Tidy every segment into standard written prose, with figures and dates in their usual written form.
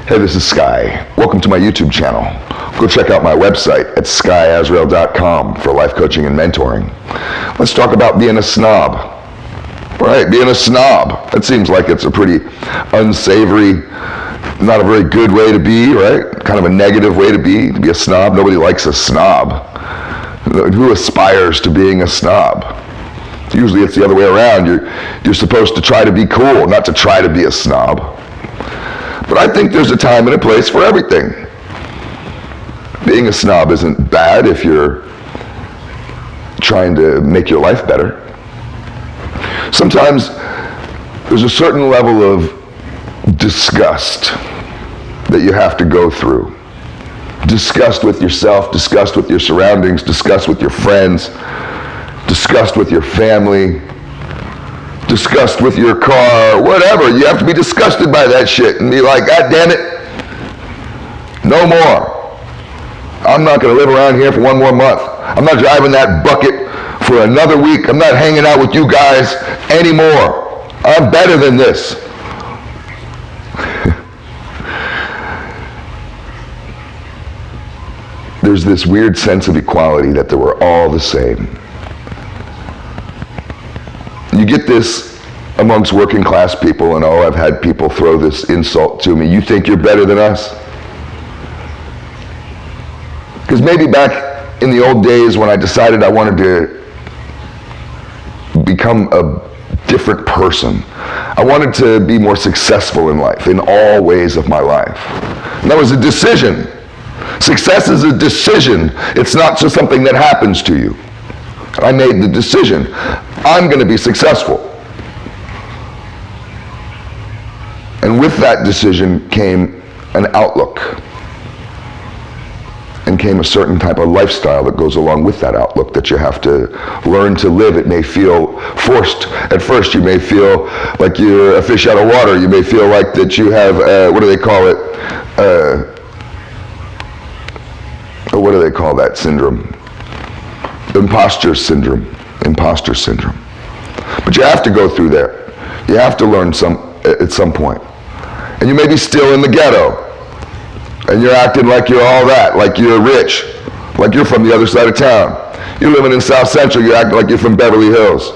Hey, this is Sky. Welcome to my YouTube channel. Go check out my website at skysworld.com for life coaching and mentoring. Let's talk about being a snob. Right, being a snob. That seems like it's a pretty unsavory, not a very good way to be, right? Kind of a negative way to be a snob. Nobody likes a snob. Who aspires to being a snob? Usually it's the other way around. You're supposed to try to be cool, not to try to be a snob. But I think there's a time and a place for everything. Being a snob isn't bad if you're trying to make your life better. Sometimes there's a certain level of disgust that you have to go through. Disgust with yourself, disgust with your surroundings, disgust with your friends, disgust with your family, disgust with your car, whatever. You have to be disgusted by that shit and be like, God damn it, no more. I'm not going to live around here for one more month. I'm not driving that bucket for another week. I'm not hanging out with you guys anymore. I'm better than this. There's this weird sense of equality that they were all the same. You get this amongst working class people, and I've had people throw this insult to me. You think you're better than us? Because maybe back in the old days when I decided I wanted to become a different person, I wanted to be more successful in life, in all ways of my life. And that was a decision. Success is a decision. It's not just something that happens to you. I made the decision. I'm going to be successful. And with that decision came an outlook. And came a certain type of lifestyle that goes along with that outlook that you have to learn to live. It may feel forced at first. You may feel like you're a fish out of water. You may feel like that you have, what do they call it? What do they call that syndrome? Imposter syndrome. Imposter syndrome. But you have to go through there. You have to learn at some point. And you may be still in the ghetto. And you're acting like you're all that, like you're rich, like you're from the other side of town. You're living in South Central, you're acting like you're from Beverly Hills.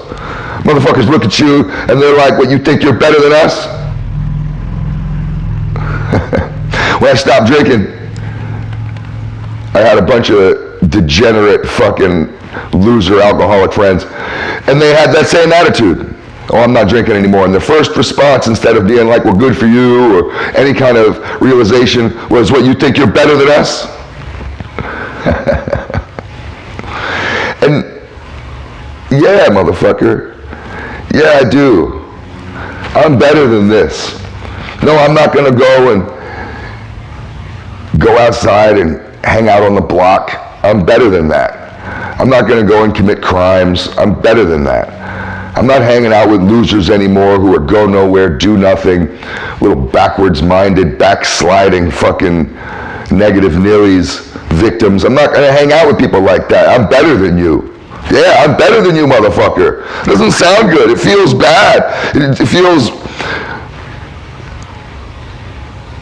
Motherfuckers look at you and they're like, what, you think you're better than us? When I stopped drinking, I had a bunch of degenerate fucking loser alcoholic friends, and they had that same attitude. Oh, I'm not drinking anymore. And the first response, instead of being like, we're good for you, or any kind of realization, was, what, you think you're better than us? And yeah, motherfucker. Yeah, I do. I'm better than this. No, I'm not going to go and go outside and hang out on the block. I'm better than that. I'm not going to go and commit crimes. I'm better than that. I'm not hanging out with losers anymore who are go nowhere, do nothing, little backwards-minded, backsliding fucking negative Nillies victims. I'm not going to hang out with people like that. I'm better than you. Yeah, I'm better than you, motherfucker. It doesn't sound good. It feels bad. It feels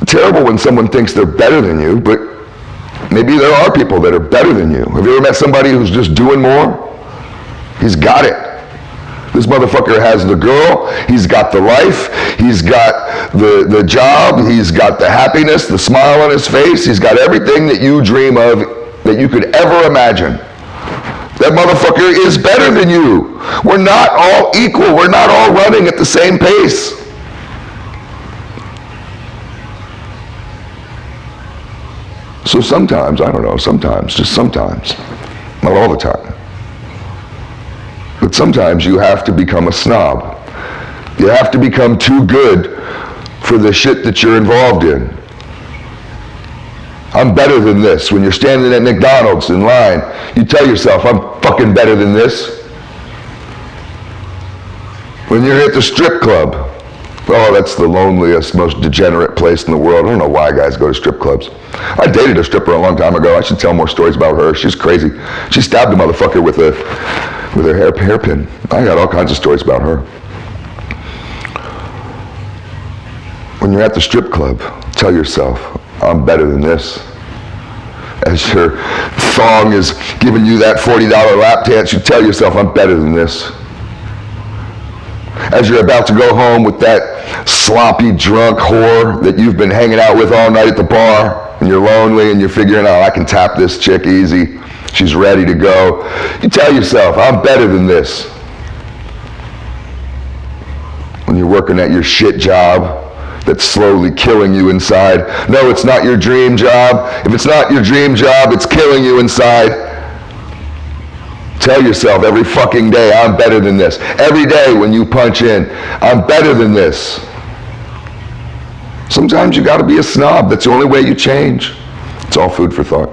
terrible when someone thinks they're better than you, but maybe there are people that are better than you. Have you ever met somebody who's just doing more? He's got it. This motherfucker has the girl, he's got the life, he's got the job, he's got the happiness, the smile on his face, he's got everything that you dream of, that you could ever imagine. That motherfucker is better than you. We're not all equal, we're not all running at the same pace. So sometimes, I don't know, sometimes, just sometimes, not all the time. But sometimes you have to become a snob. You have to become too good for the shit that you're involved in. I'm better than this. When you're standing at McDonald's in line, you tell yourself, I'm fucking better than this. When you're at the strip club, oh, that's the loneliest, most degenerate place in the world. I don't know why guys go to strip clubs. I dated a stripper a long time ago. I should tell more stories about her. She's crazy. She stabbed a motherfucker with her hairpin. I got all kinds of stories about her. When you're at the strip club, tell yourself, I'm better than this. As your thong is giving you that $40 lap dance, you tell yourself, I'm better than this. As you're about to go home with that sloppy, drunk whore that you've been hanging out with all night at the bar, and you're lonely and you're figuring out, I can tap this chick easy. She's ready to go. You tell yourself, I'm better than this. When you're working at your shit job that's slowly killing you inside. No, it's not your dream job. If it's not your dream job, it's killing you inside. Tell yourself every fucking day, I'm better than this. Every day when you punch in, I'm better than this. Sometimes you gotta be a snob. That's the only way you change. It's all food for thought.